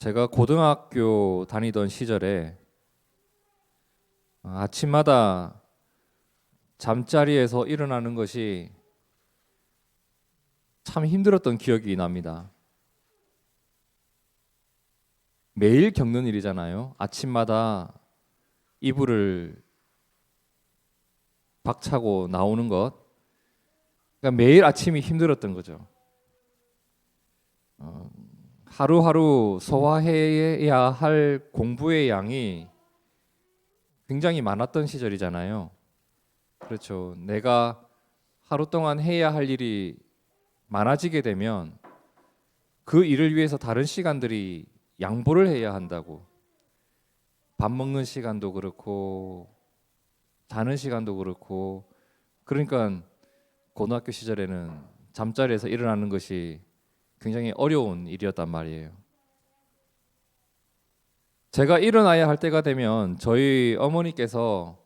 제가 고등학교 다니던 시절에 아침마다 잠자리에서 일어나는 것이 참 힘들었던 기억이 납니다. 매일 겪는 일이잖아요. 아침마다 이불을 박차고 나오는 것. 그러니까 매일 아침이 힘들었던 거죠. 하루하루 소화해야 할 공부의 양이 굉장히 많았던 시절이잖아요. 그렇죠. 내가 하루 동안 해야 할 일이 많아지게 되면 그 일을 위해서 다른 시간들이 양보를 해야 한다고. 밥 먹는 시간도 그렇고 자는 시간도 그렇고. 그러니까 고등학교 시절에는 잠자리에서 일어나는 것이 굉장히 어려운 일이었단 말이에요. 제가 일어나야 할 때가 되면 저희 어머니께서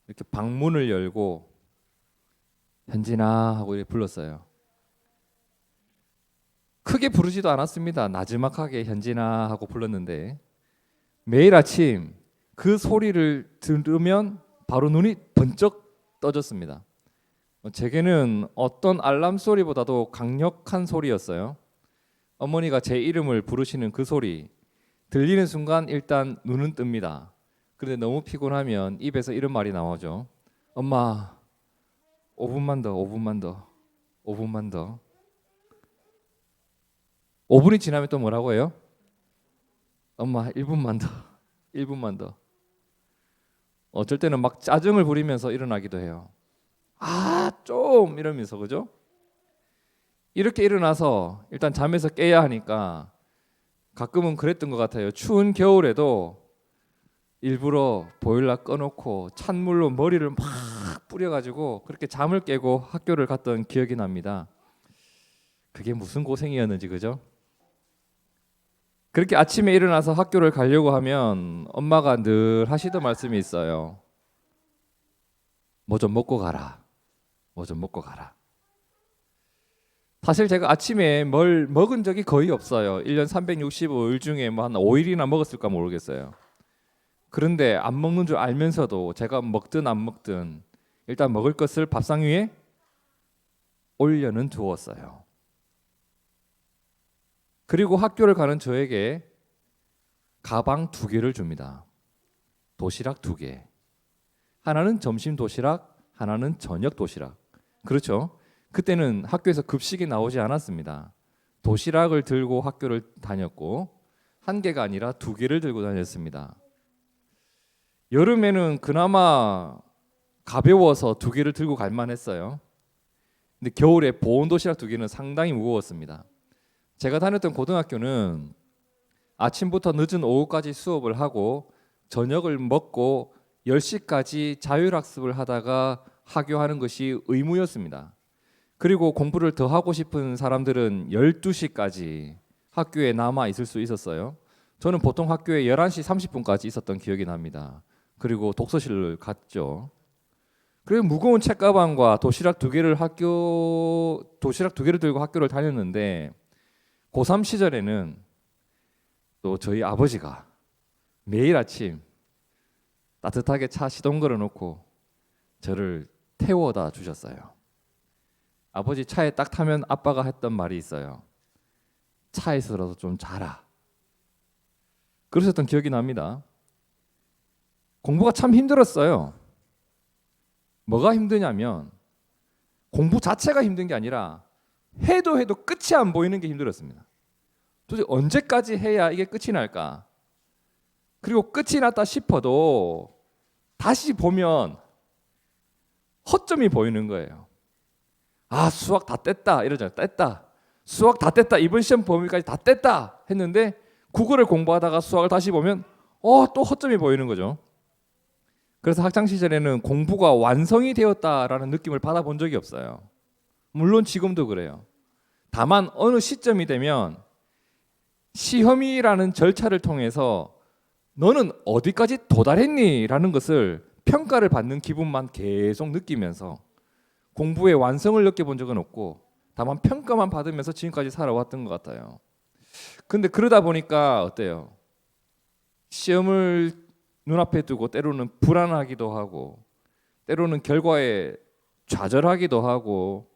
이렇게 방문을 열고 현진아 하고 이렇게 불렀어요. 크게 부르지도 않았습니다. 나지막하게 현진아 하고 불렀는데 매일 아침 그 소리를 들으면 바로 눈이 번쩍 떠졌습니다. 제게는 어떤 알람 소리보다도 강력한 소리였어요. 어머니가 제 이름을 부르시는 그 소리 들리는 순간 일단 눈은 뜹니다. 그런데 너무 피곤하면 입에서 이런 말이 나오죠. 엄마 5분만 더, 5분만 더, 5분만 더. 5분이 지나면 또 뭐라고 해요? 엄마 1분만 더, 1분만 더. 어쩔 때는 막 짜증을 부리면서 일어나기도 해요. 좀 이러면서, 그죠? 이렇게 일어나서 일단 잠에서 깨야 하니까 가끔은 그랬던 것 같아요. 추운 겨울에도 일부러 보일러 꺼놓고 찬물로 머리를 막 뿌려가지고 그렇게 잠을 깨고 학교를 갔던 기억이 납니다. 그게 무슨 고생이었는지, 그죠? 그렇게 아침에 일어나서 학교를 가려고 하면 엄마가 늘 하시던 말씀이 있어요. 뭐 좀 먹고 가라. 뭐 좀 먹고 가라. 사실 제가 아침에 뭘 먹은 적이 거의 없어요. 1년 365일 중에 뭐 한 5일이나 먹었을까 모르겠어요. 그런데 안 먹는 줄 알면서도 제가 먹든 안 먹든 일단 먹을 것을 밥상 위에 올려는 두었어요. 그리고 학교를 가는 저에게 가방 2개를 줍니다. 도시락 2개. 하나는 점심 도시락, 하나는 저녁 도시락. 그렇죠? 그때는 학교에서 급식이 나오지 않았습니다. 도시락을 들고 학교를 다녔고 1개가 아니라 2개를 들고 다녔습니다. 여름에는 그나마 가벼워서 2개를 들고 갈 만했어요. 근데 겨울에 보온 도시락 2개는 상당히 무거웠습니다. 제가 다녔던 고등학교는 아침부터 늦은 오후까지 수업을 하고 저녁을 먹고 10시까지 자율학습을 하다가 하교하는 것이 의무였습니다. 그리고 공부를 더 하고 싶은 사람들은 12시까지 학교에 남아 있을 수 있었어요. 저는 보통 학교에 11시 30분까지 있었던 기억이 납니다. 그리고 독서실을 갔죠. 그리고 무거운 책가방과 도시락 2개를 들고 학교를 다녔는데 고3 시절에는 또 저희 아버지가 매일 아침 따뜻하게 차 시동 걸어 놓고 저를 태워다 주셨어요. 아버지 차에 딱 타면 아빠가 했던 말이 있어요. 차에서라도 좀 자라. 그러셨던 기억이 납니다. 공부가 참 힘들었어요. 뭐가 힘드냐면 공부 자체가 힘든 게 아니라 해도 끝이 안 보이는 게 힘들었습니다. 도대체 언제까지 해야 이게 끝이 날까? 그리고 끝이 났다 싶어도 다시 보면 허점이 보이는 거예요. 수학 다 뗐다 이러잖아요. 뗐다. 수학 다 뗐다. 이번 시험 범위까지 다 뗐다 했는데 국어를 공부하다가 수학을 다시 보면 또 허점이 보이는 거죠. 그래서 학창 시절에는 공부가 완성이 되었다라는 느낌을 받아본 적이 없어요. 물론 지금도 그래요. 다만 어느 시점이 되면 시험이라는 절차를 통해서 너는 어디까지 도달했니? 라는 것을 평가를 받는 기분만 계속 느끼면서 공부의 완성을 느껴본 적은 없고 다만 평가만 받으면서 지금까지 살아왔던 것 같아요. 근데 그러다 보니까 어때요? 시험을 눈앞에 두고 때로는 불안하기도 하고, 때로는 결과에 좌절하기도 하고,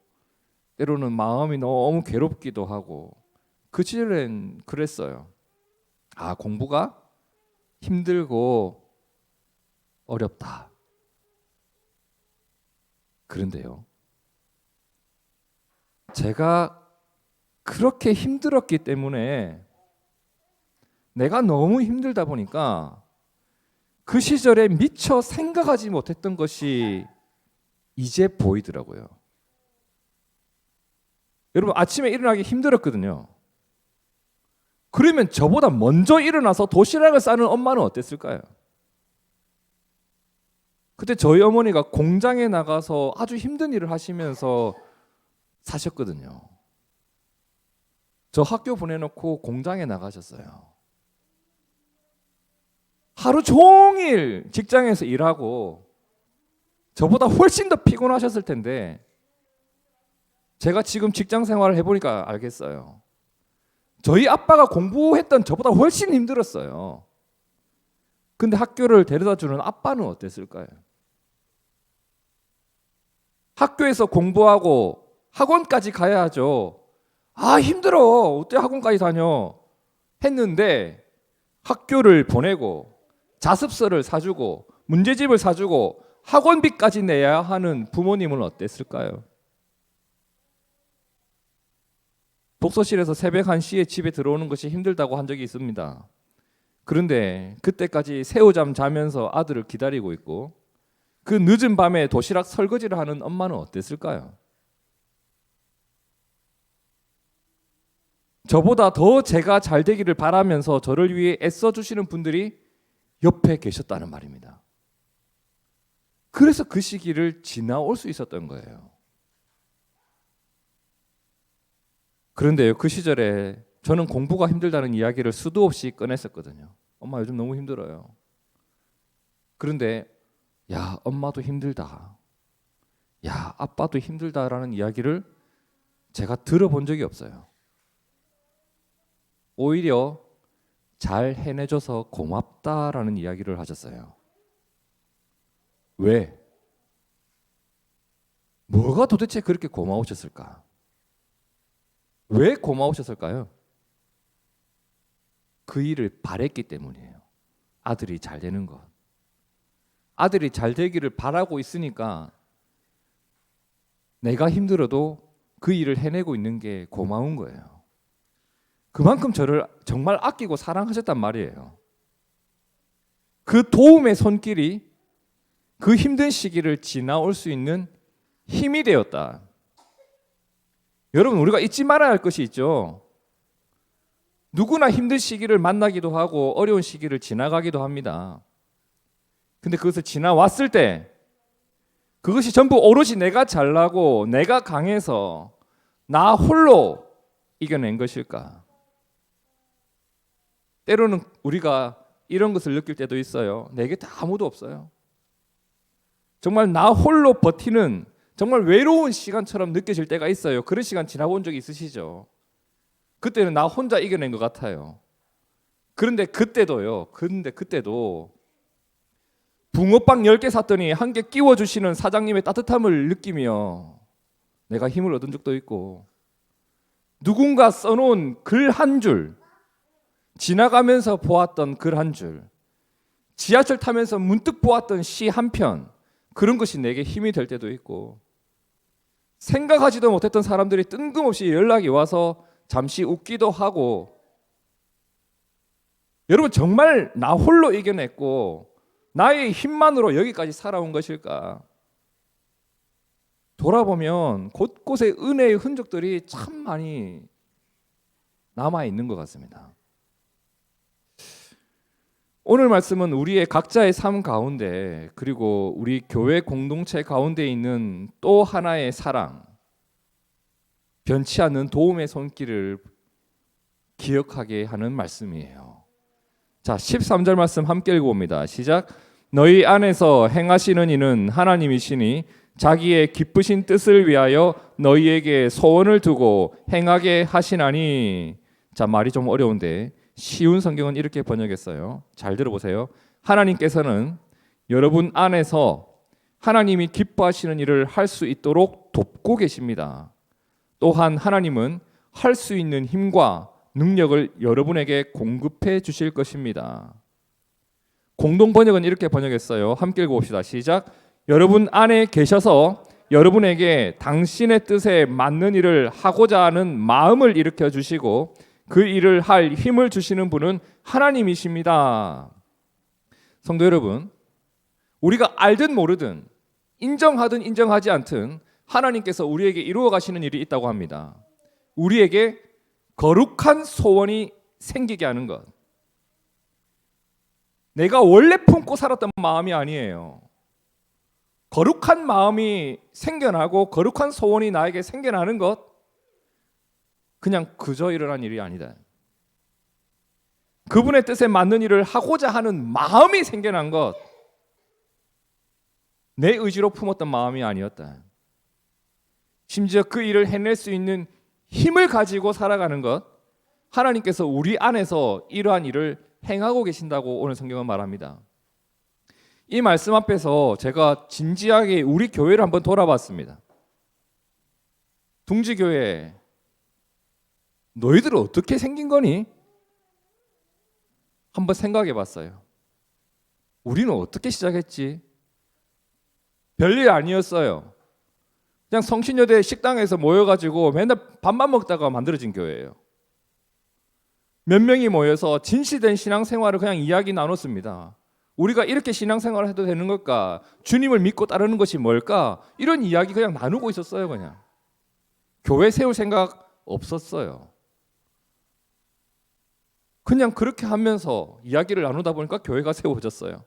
때로는 마음이 너무 괴롭기도 하고, 그 시절엔 그랬어요. 아, 공부가 힘들고 어렵다. 그런데요, 제가 그렇게 힘들었기 때문에, 내가 너무 힘들다 보니까 그 시절에 미처 생각하지 못했던 것이 이제 보이더라고요. 여러분, 아침에 일어나기 힘들었거든요. 그러면 저보다 먼저 일어나서 도시락을 싸는 엄마는 어땠을까요? 그때 저희 어머니가 공장에 나가서 아주 힘든 일을 하시면서 사셨거든요. 저 학교 보내놓고 공장에 나가셨어요. 하루 종일 직장에서 일하고 저보다 훨씬 더 피곤하셨을 텐데, 제가 지금 직장 생활을 해보니까 알겠어요. 저희 아빠가 공부했던 저보다 훨씬 힘들었어요. 근데 학교를 데려다 주는 아빠는 어땠을까요? 학교에서 공부하고 학원까지 가야 하죠. 아, 힘들어. 어때 학원까지 다녀? 했는데 학교를 보내고 자습서를 사주고 문제집을 사주고 학원비까지 내야 하는 부모님은 어땠을까요? 독서실에서 새벽 1시에 집에 들어오는 것이 힘들다고 한 적이 있습니다. 그런데 그때까지 새우잠 자면서 아들을 기다리고 있고, 그 늦은 밤에 도시락 설거지를 하는 엄마는 어땠을까요? 저보다 더 제가 잘 되기를 바라면서 저를 위해 애써주시는 분들이 옆에 계셨다는 말입니다. 그래서 그 시기를 지나올 수 있었던 거예요. 그런데요, 그 시절에 저는 공부가 힘들다는 이야기를 수도 없이 꺼냈었거든요. 엄마 요즘 너무 힘들어요. 그런데 야, 엄마도 힘들다, 야, 아빠도 힘들다라는 이야기를 제가 들어본 적이 없어요. 오히려 잘 해내줘서 고맙다라는 이야기를 하셨어요. 왜? 뭐가 도대체 그렇게 고마우셨을까? 왜 고마우셨을까요? 그 일을 바랬기 때문이에요. 아들이 잘 되는 것. 아들이 잘 되기를 바라고 있으니까 내가 힘들어도 그 일을 해내고 있는 게 고마운 거예요. 그만큼 저를 정말 아끼고 사랑하셨단 말이에요. 그 도움의 손길이 그 힘든 시기를 지나올 수 있는 힘이 되었다. 여러분, 우리가 잊지 말아야 할 것이 있죠. 누구나 힘든 시기를 만나기도 하고 어려운 시기를 지나가기도 합니다. 근데 그것을 지나왔을 때 그것이 전부 오롯이 내가 잘나고 내가 강해서 나 홀로 이겨낸 것일까? 때로는 우리가 이런 것을 느낄 때도 있어요. 내 곁에 아무도 없어요. 정말 나 홀로 버티는 정말 외로운 시간처럼 느껴질 때가 있어요. 그런 시간 지나본 적이 있으시죠? 그때는 나 혼자 이겨낸 것 같아요. 그런데 그때도 붕어빵 10개 샀더니 한 개 끼워주시는 사장님의 따뜻함을 느끼며 내가 힘을 얻은 적도 있고, 누군가 써놓은 글 한 줄, 지나가면서 보았던 글 한 줄, 지하철 타면서 문득 보았던 시 한 편, 그런 것이 내게 힘이 될 때도 있고, 생각하지도 못했던 사람들이 뜬금없이 연락이 와서 잠시 웃기도 하고, 여러분, 정말 나 홀로 이겨냈고 나의 힘만으로 여기까지 살아온 것일까? 돌아보면 곳곳에 은혜의 흔적들이 참 많이 남아 있는 것 같습니다. 오늘 말씀은 우리의 각자의 삶 가운데, 그리고 우리 교회 공동체 가운데 있는 또 하나의 사랑, 변치 않는 도움의 손길을 기억하게 하는 말씀이에요. 자, 13절 말씀 함께 읽어봅니다. 시작. 너희 안에서 행하시는 이는 하나님이시니 자기의 기쁘신 뜻을 위하여 너희에게 소원을 두고 행하게 하시나니. 자, 말이 좀 어려운데 쉬운 성경은 이렇게 번역했어요. 잘 들어보세요. 하나님께서는 여러분 안에서 하나님이 기뻐하시는 일을 할 수 있도록 돕고 계십니다. 또한 하나님은 할 수 있는 힘과 능력을 여러분에게 공급해 주실 것입니다. 공동 번역은 이렇게 번역했어요. 함께 읽어봅시다. 시작. 여러분 안에 계셔서 여러분에게 당신의 뜻에 맞는 일을 하고자 하는 마음을 일으켜 주시고 그 일을 할 힘을 주시는 분은 하나님이십니다. 성도 여러분, 우리가 알든 모르든 인정하든 인정하지 않든 하나님께서 우리에게 이루어 가시는 일이 있다고 합니다. 우리에게 거룩한 소원이 생기게 하는 것. 내가 원래 품고 살았던 마음이 아니에요. 거룩한 마음이 생겨나고 거룩한 소원이 나에게 생겨나는 것, 그냥 그저 일어난 일이 아니다. 그분의 뜻에 맞는 일을 하고자 하는 마음이 생겨난 것, 내 의지로 품었던 마음이 아니었다. 심지어 그 일을 해낼 수 있는 힘을 가지고 살아가는 것, 하나님께서 우리 안에서 이러한 일을 행하고 계신다고 오늘 성경은 말합니다. 이 말씀 앞에서 제가 진지하게 우리 교회를 한번 돌아봤습니다. 둥지교회, 너희들은 어떻게 생긴 거니? 한번 생각해 봤어요. 우리는 어떻게 시작했지? 별일 아니었어요. 그냥 성신여대 식당에서 모여가지고 맨날 밥만 먹다가 만들어진 교회예요. 몇 명이 모여서 진실된 신앙생활을 그냥 이야기 나눴습니다. 우리가 이렇게 신앙생활을 해도 되는 걸까? 주님을 믿고 따르는 것이 뭘까? 이런 이야기 그냥 나누고 있었어요. 그냥 교회 세울 생각 없었어요. 그냥 그렇게 하면서 이야기를 나누다 보니까 교회가 세워졌어요.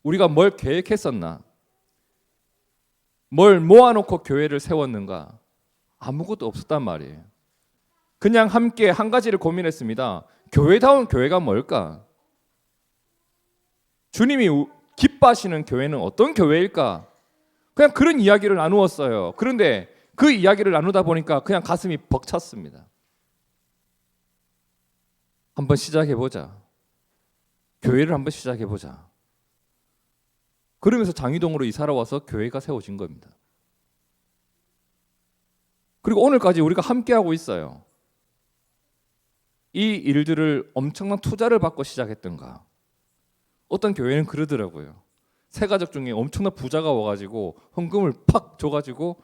우리가 뭘 계획했었나? 뭘 모아놓고 교회를 세웠는가? 아무것도 없었단 말이에요. 그냥 함께 한 가지를 고민했습니다. 교회다운 교회가 뭘까? 주님이 기뻐하시는 교회는 어떤 교회일까? 그냥 그런 이야기를 나누었어요. 그런데 그 이야기를 나누다 보니까 그냥 가슴이 벅찼습니다. 한번 시작해보자. 교회를 한번 시작해보자. 그러면서 장희동으로 이사를 와서 교회가 세워진 겁니다. 그리고 오늘까지 우리가 함께하고 있어요. 이 일들을 엄청난 투자를 받고 시작했던가. 어떤 교회는 그러더라고요. 새가족 중에 엄청난 부자가 와가지고 헌금을 팍 줘가지고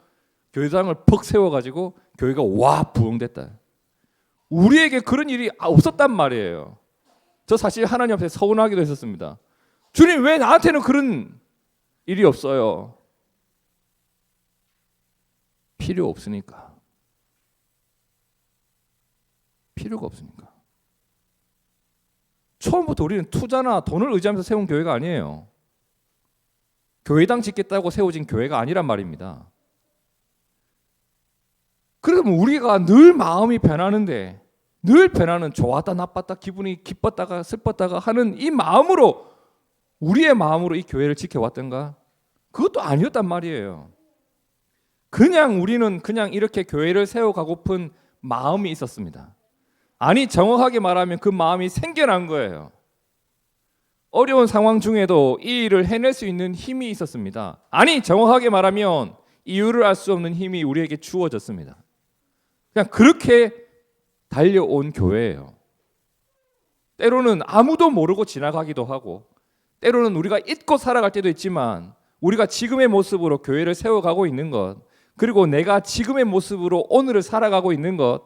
교회당을 퍽 세워가지고 교회가 와 부흥됐다. 우리에게 그런 일이 없었단 말이에요. 저 사실 하나님 앞에 서운하기도 했었습니다. 주님, 왜 나한테는 그런 일이 없어요? 필요 없으니까. 필요가 없으니까. 처음부터 우리는 투자나 돈을 의지하면서 세운 교회가 아니에요. 교회당 짓겠다고 세워진 교회가 아니란 말입니다. 그러면 우리가 늘 마음이 변하는데, 늘 변하는 좋았다 나빴다 기분이 기뻤다가 슬펐다가 하는 이 마음으로, 우리의 마음으로 이 교회를 지켜왔던가? 그것도 아니었단 말이에요. 그냥 우리는 그냥 이렇게 교회를 세워가고픈 마음이 있었습니다. 아니, 정확하게 말하면 그 마음이 생겨난 거예요. 어려운 상황 중에도 이 일을 해낼 수 있는 힘이 있었습니다. 아니, 정확하게 말하면 이유를 알 수 없는 힘이 우리에게 주어졌습니다. 그냥 그렇게 달려온 교회예요. 때로는 아무도 모르고 지나가기도 하고, 때로는 우리가 잊고 살아갈 때도 있지만, 우리가 지금의 모습으로 교회를 세워가고 있는 것, 그리고 내가 지금의 모습으로 오늘을 살아가고 있는 것,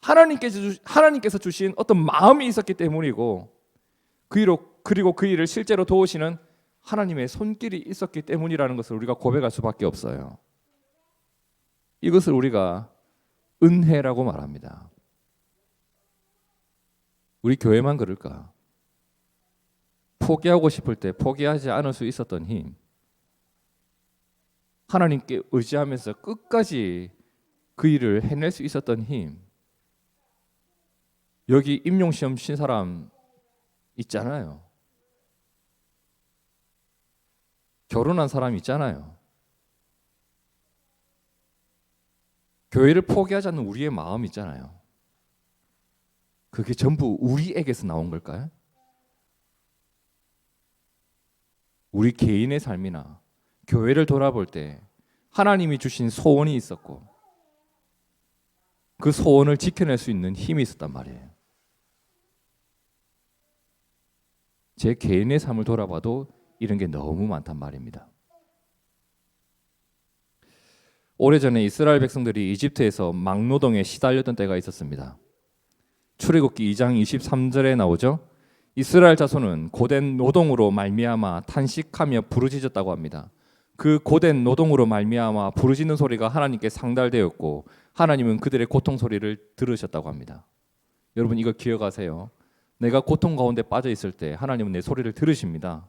하나님께서 주신 어떤 마음이 있었기 때문이고, 그리고 그 일을 실제로 도우시는 하나님의 손길이 있었기 때문이라는 것을 우리가 고백할 수밖에 없어요. 이것을 우리가 은혜라고 말합니다. 우리 교회만 그럴까? 포기하고 싶을 때 포기하지 않을 수 있었던 힘, 하나님께 의지하면서 끝까지 그 일을 해낼 수 있었던 힘. 여기 임용시험 친 사람 있잖아요. 결혼한 사람 있잖아요. 교회를 포기하지 않는 우리의 마음 있잖아요. 그게 전부 우리에게서 나온 걸까요? 우리 개인의 삶이나 교회를 돌아볼 때 하나님이 주신 소원이 있었고 그 소원을 지켜낼 수 있는 힘이 있었단 말이에요. 제 개인의 삶을 돌아봐도 이런 게 너무 많단 말입니다. 오래전에 이스라엘 백성들이 이집트에서 막노동에 시달렸던 때가 있었습니다. 출애굽기 2장 23절에 나오죠. 이스라엘 자손은 고된 노동으로 말미암아 탄식하며 부르짖었다고 합니다. 그 고된 노동으로 말미암아 부르짖는 소리가 하나님께 상달되었고 하나님은 그들의 고통 소리를 들으셨다고 합니다. 여러분 이거 기억하세요. 내가 고통 가운데 빠져 있을 때 하나님은 내 소리를 들으십니다.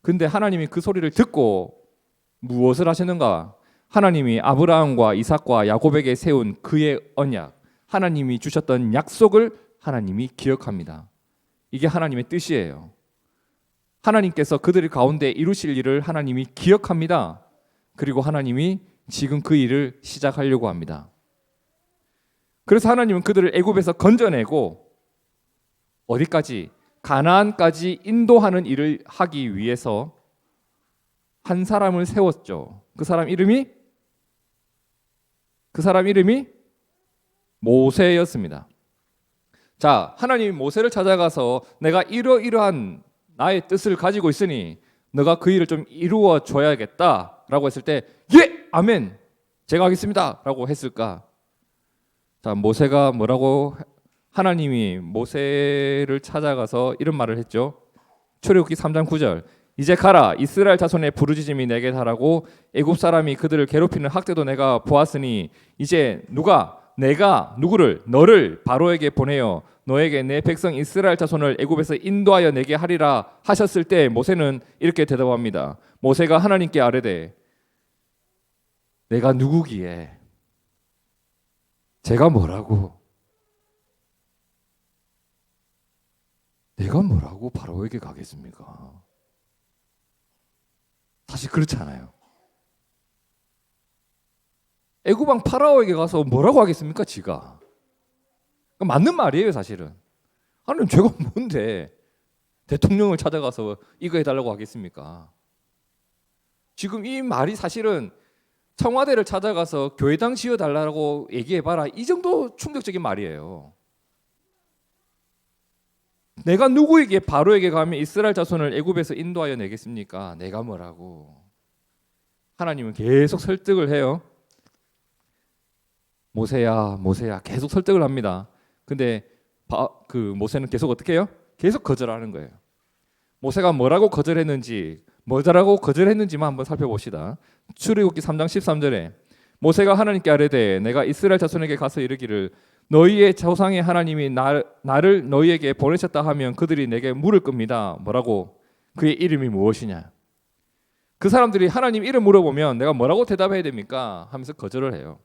근데 하나님이 그 소리를 듣고 무엇을 하시는가? 하나님이 아브라함과 이삭과 야곱에게 세운 그의 언약, 하나님이 주셨던 약속을 하나님이 기억합니다. 이게 하나님의 뜻이에요. 하나님께서 그들 가운데 이루실 일을 하나님이 기억합니다. 그리고 하나님이 지금 그 일을 시작하려고 합니다. 그래서 하나님은 그들을 애굽에서 건져내고 어디까지? 가나안까지 인도하는 일을 하기 위해서 한 사람을 세웠죠. 그 사람 이름이 모세였습니다. 자, 하나님이 모세를 찾아가서 내가 이러이러한 나의 뜻을 가지고 있으니 너가 그 일을 좀 이루어 줘야겠다라고 했을 때 예! 아멘! 제가 하겠습니다! 라고 했을까? 자, 모세가 뭐라고 하나님이 모세를 찾아가서 이런 말을 했죠. 출애굽기 3장 9절 이제 가라 이스라엘 자손의 부르짖음이 내게 달하고 애굽 사람이 그들을 괴롭히는 학대도 내가 보았으니 이제 내가 누구를 너를 바로에게 보내어 너에게 내 백성 이스라엘 자손을 애굽에서 인도하여 내게 하리라 하셨을 때 모세는 이렇게 대답합니다. 모세가 하나님께 아뢰되 내가 누구기에 제가 뭐라고 내가 뭐라고 바로에게 가겠습니까? 사실 그렇잖아요. 애굽 왕 파라오에게 가서 뭐라고 하겠습니까? 지가 맞는 말이에요. 사실은 하나님 제가 뭔데 대통령을 찾아가서 이거 해달라고 하겠습니까? 지금 이 말이 사실은 청와대를 찾아가서 교회당 지어달라고 얘기해봐라 이 정도 충격적인 말이에요. 내가 누구에게 바로에게 가면 이스라엘 자손을 애굽에서 인도하여 내겠습니까? 내가 뭐라고? 하나님은 계속 설득을 해요. 모세야 계속 설득을 합니다. 근데 그 모세는 계속 어떻게 해요? 계속 거절하는 거예요. 모세가 뭐라고 거절했는지만 한번 살펴봅시다. 출애굽기 3장 13절에 모세가 하나님께 아뢰되 내가 이스라엘 자손에게 가서 이르기를 너희의 조상의 하나님이 나를 너희에게 보내셨다 하면 그들이 내게 물을 겁니다. 뭐라고? 그의 이름이 무엇이냐? 그 사람들이 하나님 이름 물어보면 내가 뭐라고 대답해야 됩니까? 하면서 거절을 해요.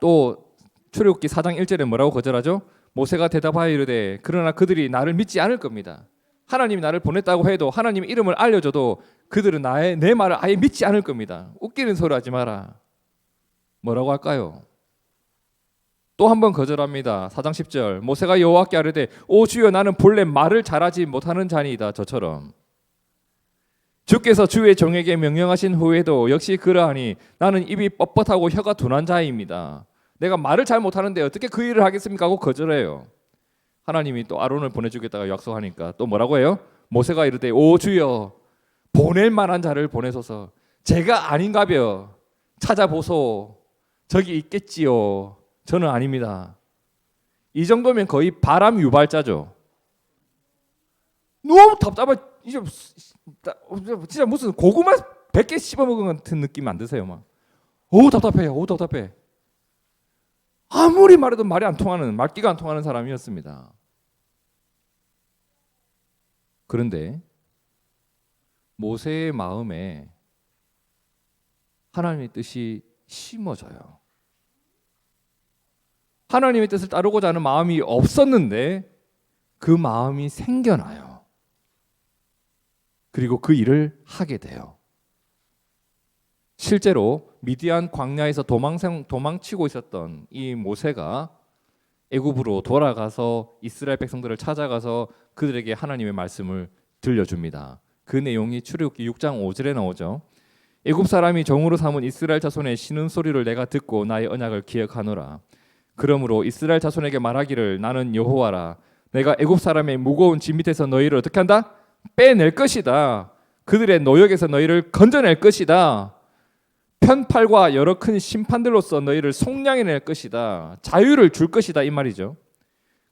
또 출애굽기 4장 1절에 뭐라고 거절하죠? 모세가 대답하여 이르되 그러나 그들이 나를 믿지 않을 겁니다. 하나님이 나를 보냈다고 해도 하나님 이름을 알려줘도 그들은 내 말을 아예 믿지 않을 겁니다. 웃기는 소리 하지 마라. 뭐라고 할까요? 또 한 번 거절합니다. 4장 10절 모세가 여호와께 아뢰되 오 주여 나는 본래 말을 잘하지 못하는 자니이다. 저처럼 주께서 주의 종에게 명령하신 후에도 역시 그러하니 나는 입이 뻣뻣하고 혀가 둔한 자입니다. 내가 말을 잘 못하는데 어떻게 그 일을 하겠습니까? 하고 거절해요. 하나님이 또 아론을 보내주겠다고 약속하니까 또 뭐라고 해요? 모세가 이르되 오 주여 보낼 만한 자를 보내소서. 제가 아닌가벼 찾아보소. 저기 있겠지요. 저는 아닙니다. 이 정도면 거의 바람 유발자죠. 너무 답답해. 이제 진짜 무슨 고구마 100개 씹어먹은 같은 느낌 안 드세요? 막 오 답답해. 아무리 말해도 말귀가 안 통하는 사람이었습니다. 그런데 모세의 마음에 하나님의 뜻이 심어져요. 하나님의 뜻을 따르고자 하는 마음이 없었는데 그 마음이 생겨나요. 그리고 그 일을 하게 돼요. 실제로 미디안 광야에서 도망치고 있었던 이 모세가 애굽으로 돌아가서 이스라엘 백성들을 찾아가서 그들에게 하나님의 말씀을 들려줍니다. 그 내용이 출애굽기 6장 5절에 나오죠. 애굽 사람이 종으로 삼은 이스라엘 자손의 신음 소리를 내가 듣고 나의 언약을 기억하노라. 그러므로 이스라엘 자손에게 말하기를 나는 여호와라. 내가 애굽 사람의 무거운 짐 밑에서 너희를 어떻게 한다? 빼낼 것이다. 그들의 노역에서 너희를 건져낼 것이다. 편팔과 여러 큰 심판들로서 너희를 속량해낼 것이다. 자유를 줄 것이다 이 말이죠.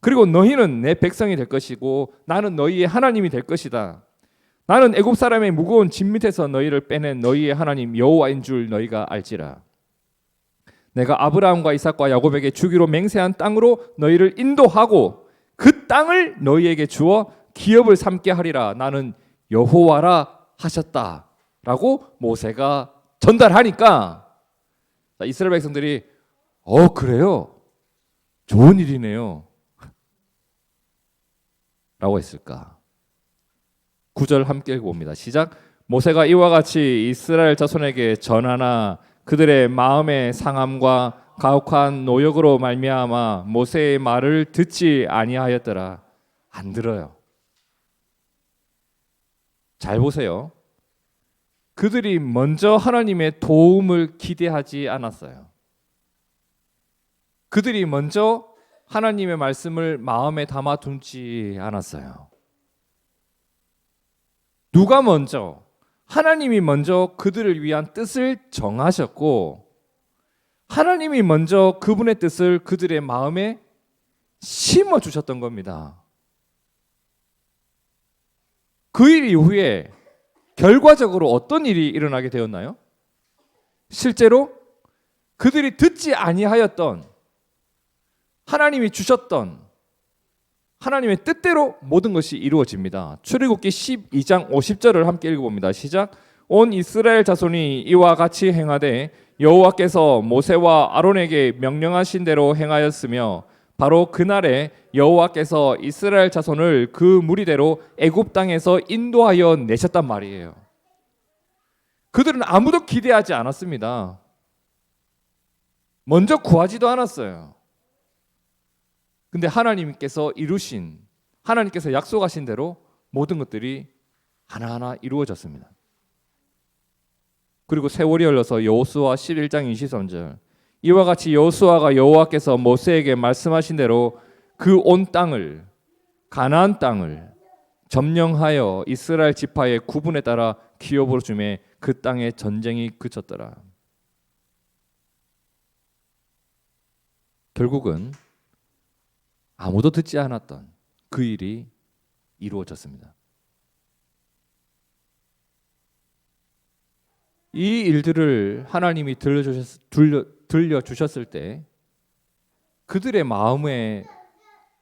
그리고 너희는 내 백성이 될 것이고 나는 너희의 하나님이 될 것이다. 나는 애굽 사람의 무거운 짐 밑에서 너희를 빼낸 너희의 하나님 여호와인 줄 너희가 알지라. 내가 아브라함과 이삭과 야곱에게 주기로 맹세한 땅으로 너희를 인도하고 그 땅을 너희에게 주어 기업을 삼게 하리라. 나는 여호와라 하셨다라고 모세가 전달하니까 이스라엘 백성들이 그래요? 좋은 일이네요 라고 했을까? 9절 함께 읽어봅니다. 시작. 모세가 이와 같이 이스라엘 자손에게 전하나 그들의 마음의 상함과 가혹한 노역으로 말미암아 모세의 말을 듣지 아니하였더라. 안 들어요. 잘 보세요. 그들이 먼저 하나님의 도움을 기대하지 않았어요. 그들이 먼저 하나님의 말씀을 마음에 담아두지 않았어요. 누가 먼저? 하나님이 먼저 그들을 위한 뜻을 정하셨고 하나님이 먼저 그분의 뜻을 그들의 마음에 심어주셨던 겁니다. 그 일 이후에 결과적으로 어떤 일이 일어나게 되었나요? 실제로 그들이 듣지 아니하였던 하나님이 주셨던 하나님의 뜻대로 모든 것이 이루어집니다. 출애굽기 12장 50절을 함께 읽어봅니다. 시작. 온 이스라엘 자손이 이와 같이 행하되 여호와께서 모세와 아론에게 명령하신 대로 행하였으며 바로 그날에 여호와께서 이스라엘 자손을 그 무리대로 애굽 땅에서 인도하여 내셨단 말이에요. 그들은 아무도 기대하지 않았습니다. 먼저 구하지도 않았어요. 근데 하나님께서 이루신, 하나님께서 약속하신 대로 모든 것들이 하나하나 이루어졌습니다. 그리고 세월이 흘러서 여호수아 11장 23절 이와 같이 여호수아가 여호와께서 모세에게 말씀하신 대로 그 온 땅을 가나안 땅을 점령하여 이스라엘 지파의 구분에 따라 기업으로 주매 그 땅에 전쟁이 그쳤더라. 결국은 아무도 듣지 않았던 그 일이 이루어졌습니다. 이 일들을 하나님이 들려주셨을 때 그들의 마음에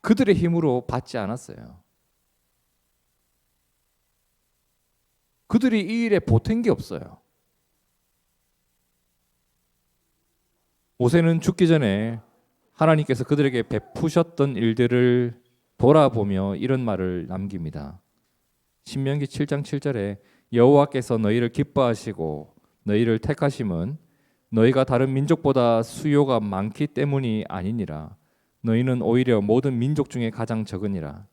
그들의 힘으로 받지 않았어요. 그들이 이 일에 보탠 게 없어요. 모세는 죽기 전에 하나님께서 그들에게 베푸셨던 일들을 돌아보며 이런 말을 남깁니다. 신명기 7장 7절에 여호와께서 너희를 기뻐하시고 너희를 택하심은 너희가 다른 민족보다 수요가 많기 때문이 아니니라. 너희는 오히려 모든 민족 중에 가장 적으니라.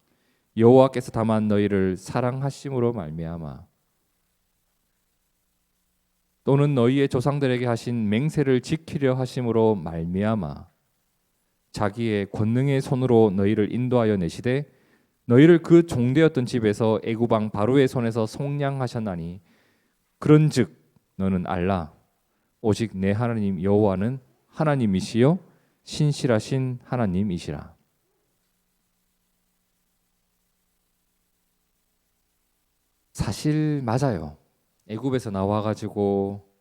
여호와께서 다만 너희를 사랑하심으로 말미암아 또는 너희의 조상들에게 하신 맹세를 지키려 하심으로 말미암아 자기의 권능의 손으로 너희를 인도하여 내시되 너희를 그 종되었던 집에서 애굽 왕 바로의 손에서 속량하셨나니 그런즉 너는 알라 오직 내 하나님 여호와는 하나님이시요 신실하신 하나님이시라. 사실 맞아요. 애굽에서 나와가지고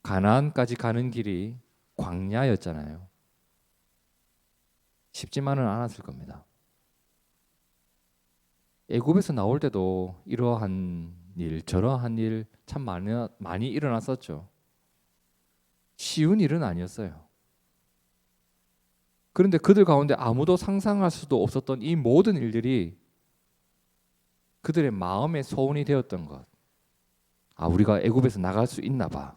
가나안까지 가는 길이 광야였잖아요. 쉽지만은 않았을 겁니다. 애굽에서 나올 때도 이러한 일, 저러한 일 참 많이 일어났었죠. 쉬운 일은 아니었어요. 그런데 그들 가운데 아무도 상상할 수도 없었던 이 모든 일들이 그들의 마음의 소원이 되었던 것. 우리가 애굽에서 나갈 수 있나 봐.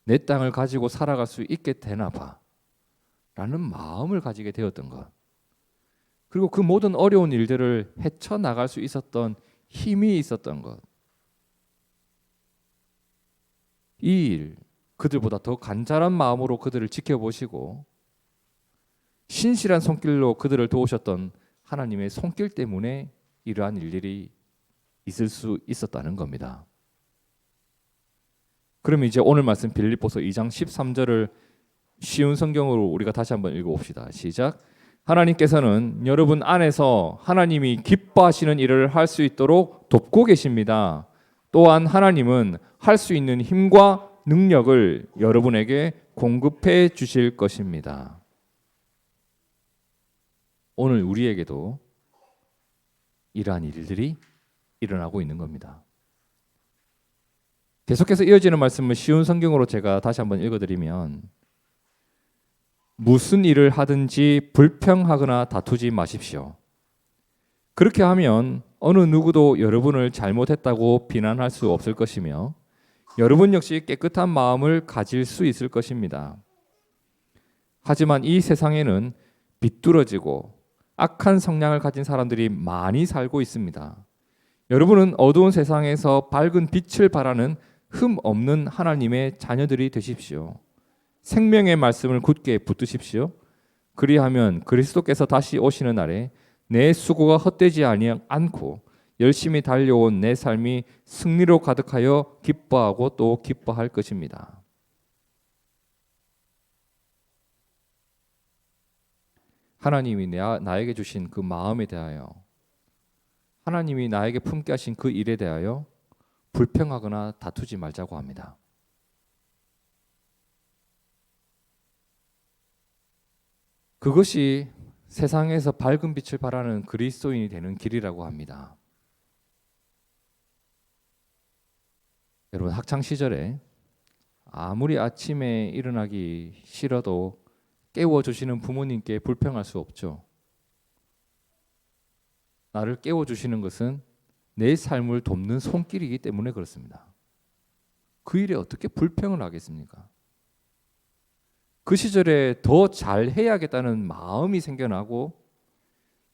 내 땅을 가지고 살아갈 수 있게 되나 봐. 라는 마음을 가지게 되었던 것, 그리고 그 모든 어려운 일들을 헤쳐나갈 수 있었던 힘이 있었던 것, 이 일, 그들보다 더 간절한 마음으로 그들을 지켜보시고 신실한 손길로 그들을 도우셨던 하나님의 손길 때문에 이러한 일들이 있을 수 있었다는 겁니다. 그러면 이제 오늘 말씀 빌립보서 2장 13절을 쉬운 성경으로 우리가 다시 한번 읽어봅시다. 시작. 하나님께서는 여러분 안에서 하나님이 기뻐하시는 일을 할 수 있도록 돕고 계십니다. 또한 하나님은 할 수 있는 힘과 능력을 여러분에게 공급해 주실 것입니다. 오늘 우리에게도 이러한 일들이 일어나고 있는 겁니다. 계속해서 이어지는 말씀을 쉬운 성경으로 제가 다시 한번 읽어드리면, 무슨 일을 하든지 불평하거나 다투지 마십시오. 그렇게 하면 어느 누구도 여러분을 잘못했다고 비난할 수 없을 것이며 여러분 역시 깨끗한 마음을 가질 수 있을 것입니다. 하지만 이 세상에는 비뚤어지고 악한 성향을 가진 사람들이 많이 살고 있습니다. 여러분은 어두운 세상에서 밝은 빛을 발하는 흠 없는 하나님의 자녀들이 되십시오. 생명의 말씀을 굳게 붙드십시오. 그리하면 그리스도께서 다시 오시는 날에 내 수고가 헛되지 않고 열심히 달려온 내 삶이 승리로 가득하여 기뻐하고 또 기뻐할 것입니다. 하나님이 나에게 주신 그 마음에 대하여, 하나님이 나에게 품게 하신 그 일에 대하여 불평하거나 다투지 말자고 합니다. 그것이 세상에서 밝은 빛을 발하는 그리스도인이 되는 길이라고 합니다. 여러분, 학창 시절에 아무리 아침에 일어나기 싫어도 깨워주시는 부모님께 불평할 수 없죠. 나를 깨워주시는 것은 내 삶을 돕는 손길이기 때문에 그렇습니다. 그 일에 어떻게 불평을 하겠습니까? 그 시절에 더 잘해야겠다는 마음이 생겨나고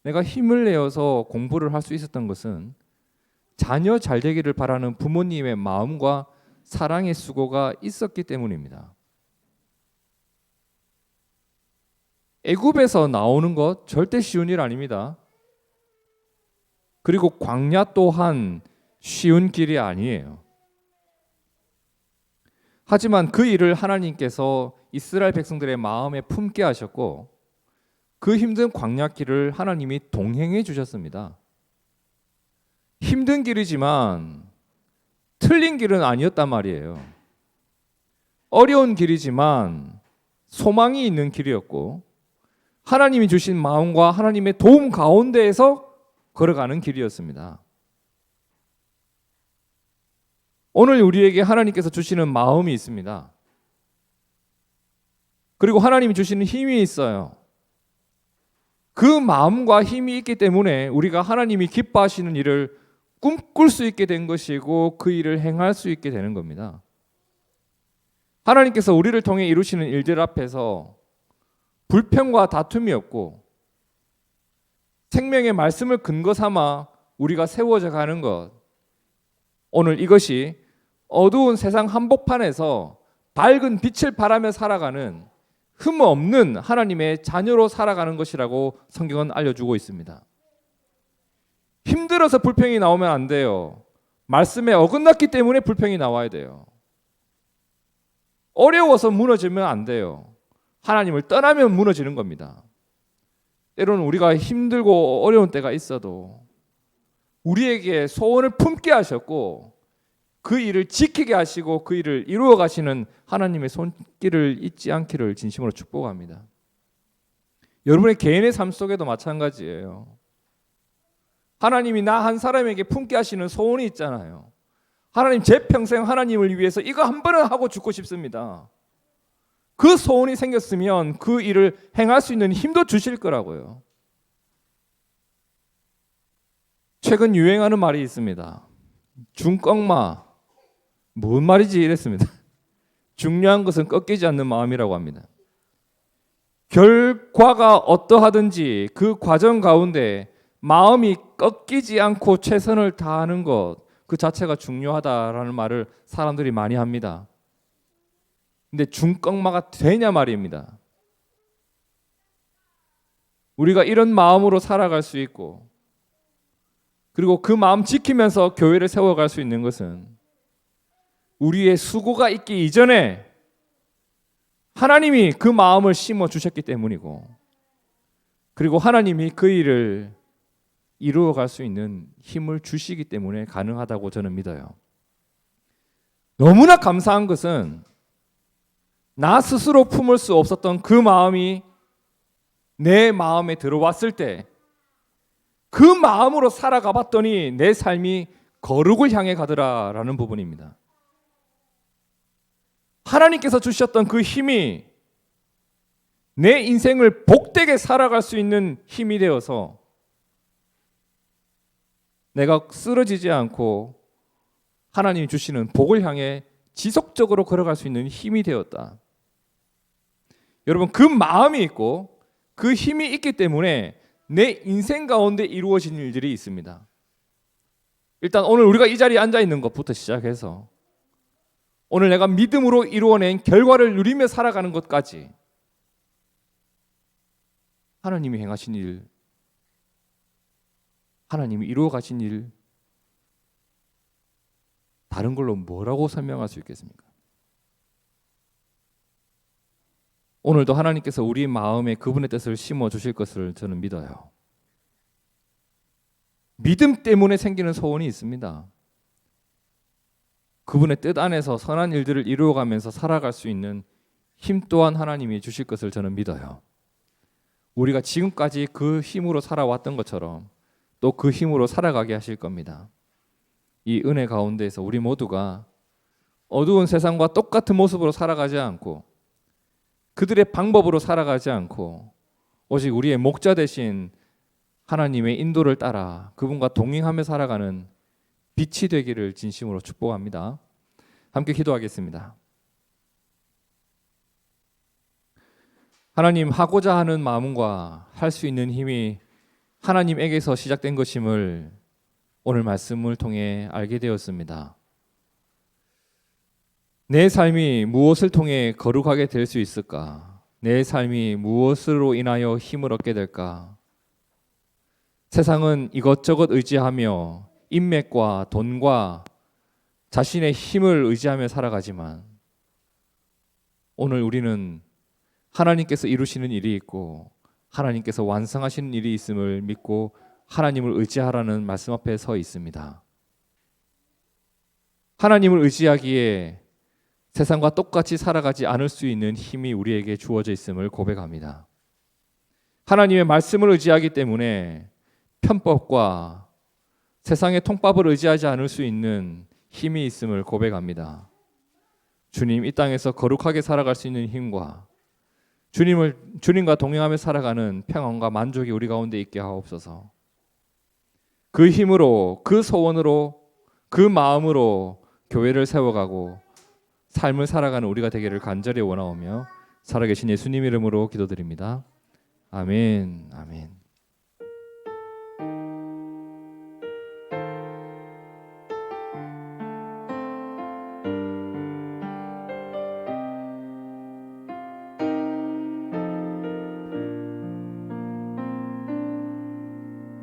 내가 힘을 내어서 공부를 할 수 있었던 것은 자녀 잘되기를 바라는 부모님의 마음과 사랑의 수고가 있었기 때문입니다. 애굽에서 나오는 것 절대 쉬운 일 아닙니다. 그리고 광야 또한 쉬운 길이 아니에요. 하지만 그 일을 하나님께서 이스라엘 백성들의 마음에 품게 하셨고 그 힘든 광야길을 하나님이 동행해 주셨습니다. 힘든 길이지만 틀린 길은 아니었단 말이에요. 어려운 길이지만 소망이 있는 길이었고 하나님이 주신 마음과 하나님의 도움 가운데에서 걸어가는 길이었습니다. 오늘 우리에게 하나님께서 주시는 마음이 있습니다. 그리고 하나님이 주시는 힘이 있어요. 그 마음과 힘이 있기 때문에 우리가 하나님이 기뻐하시는 일을 꿈꿀 수 있게 된 것이고 그 일을 행할 수 있게 되는 겁니다. 하나님께서 우리를 통해 이루시는 일들 앞에서 불평과 다툼이 없고 생명의 말씀을 근거 삼아 우리가 세워져 가는 것, 오늘 이것이 어두운 세상 한복판에서 밝은 빛을 발하며 살아가는 흠 없는 하나님의 자녀로 살아가는 것이라고 성경은 알려주고 있습니다. 힘들어서 불평이 나오면 안 돼요. 말씀에 어긋났기 때문에 불평이 나와야 돼요. 어려워서 무너지면 안 돼요. 하나님을 떠나면 무너지는 겁니다. 때로는 우리가 힘들고 어려운 때가 있어도 우리에게 소원을 품게 하셨고 그 일을 지키게 하시고 그 일을 이루어 가시는 하나님의 손길을 잊지 않기를 진심으로 축복합니다. 여러분의 개인의 삶 속에도 마찬가지예요. 하나님이 나 한 사람에게 품게 하시는 소원이 있잖아요. 하나님, 제 평생 하나님을 위해서 이거 한 번은 하고 죽고 싶습니다. 그 소원이 생겼으면 그 일을 행할 수 있는 힘도 주실 거라고요. 최근 유행하는 말이 있습니다. 중꺾마. 뭔 말이지 이랬습니다. 중요한 것은 꺾이지 않는 마음이라고 합니다. 결과가 어떠하든지 그 과정 가운데 마음이 꺾이지 않고 최선을 다하는 것, 그 자체가 중요하다라는 말을 사람들이 많이 합니다. 근데 중꺾마가 되냐 말입니다. 우리가 이런 마음으로 살아갈 수 있고, 그리고 그 마음 지키면서 교회를 세워갈 수 있는 것은 우리의 수고가 있기 이전에 하나님이 그 마음을 심어 주셨기 때문이고, 그리고 하나님이 그 일을 이루어갈 수 있는 힘을 주시기 때문에 가능하다고 저는 믿어요. 너무나 감사한 것은 나 스스로 품을 수 없었던 그 마음이 내 마음에 들어왔을 때 그 마음으로 살아가 봤더니 내 삶이 거룩을 향해 가더라라는 부분입니다. 하나님께서 주셨던 그 힘이 내 인생을 복되게 살아갈 수 있는 힘이 되어서 내가 쓰러지지 않고 하나님이 주시는 복을 향해 지속적으로 걸어갈 수 있는 힘이 되었다. 여러분, 그 마음이 있고 그 힘이 있기 때문에 내 인생 가운데 이루어진 일들이 있습니다. 일단 오늘 우리가 이 자리에 앉아 있는 것부터 시작해서 오늘 내가 믿음으로 이루어낸 결과를 누리며 살아가는 것까지 하나님이 행하신 일, 하나님이 이루어 가신 일, 다른 걸로 뭐라고 설명할 수 있겠습니까? 오늘도 하나님께서 우리 마음에 그분의 뜻을 심어 주실 것을 저는 믿어요. 믿음 때문에 생기는 소원이 있습니다. 그분의 뜻 안에서 선한 일들을 이루어가면서 살아갈 수 있는 힘 또한 하나님이 주실 것을 저는 믿어요. 우리가 지금까지 그 힘으로 살아왔던 것처럼 또 그 힘으로 살아가게 하실 겁니다. 이 은혜 가운데에서 우리 모두가 어두운 세상과 똑같은 모습으로 살아가지 않고 그들의 방법으로 살아가지 않고 오직 우리의 목자 되신 하나님의 인도를 따라 그분과 동행하며 살아가는 빛이 되기를 진심으로 축복합니다. 함께 기도하겠습니다. 하나님, 하고자 하는 마음과 할 수 있는 힘이 하나님에게서 시작된 것임을 오늘 말씀을 통해 알게 되었습니다. 내 삶이 무엇을 통해 거룩하게 될 수 있을까? 내 삶이 무엇으로 인하여 힘을 얻게 될까? 세상은 이것저것 의지하며 인맥과 돈과 자신의 힘을 의지하며 살아가지만 오늘 우리는 하나님께서 이루시는 일이 있고 하나님께서 완성하시는 일이 있음을 믿고 하나님을 의지하라는 말씀 앞에 서 있습니다. 하나님을 의지하기에 세상과 똑같이 살아가지 않을 수 있는 힘이 우리에게 주어져 있음을 고백합니다. 하나님의 말씀을 의지하기 때문에 편법과 세상의 통법을 의지하지 않을 수 있는 힘이 있음을 고백합니다. 주님, 이 땅에서 거룩하게 살아갈 수 있는 힘과 주님과 동행하며 살아가는 평안과 만족이 우리 가운데 있게 하옵소서. 그 힘으로, 그 소원으로, 그 마음으로 교회를 세워가고 삶을 살아가는 우리가 되기를 간절히 원하오며 살아계신 예수님 이름으로 기도드립니다. 아멘. 아멘.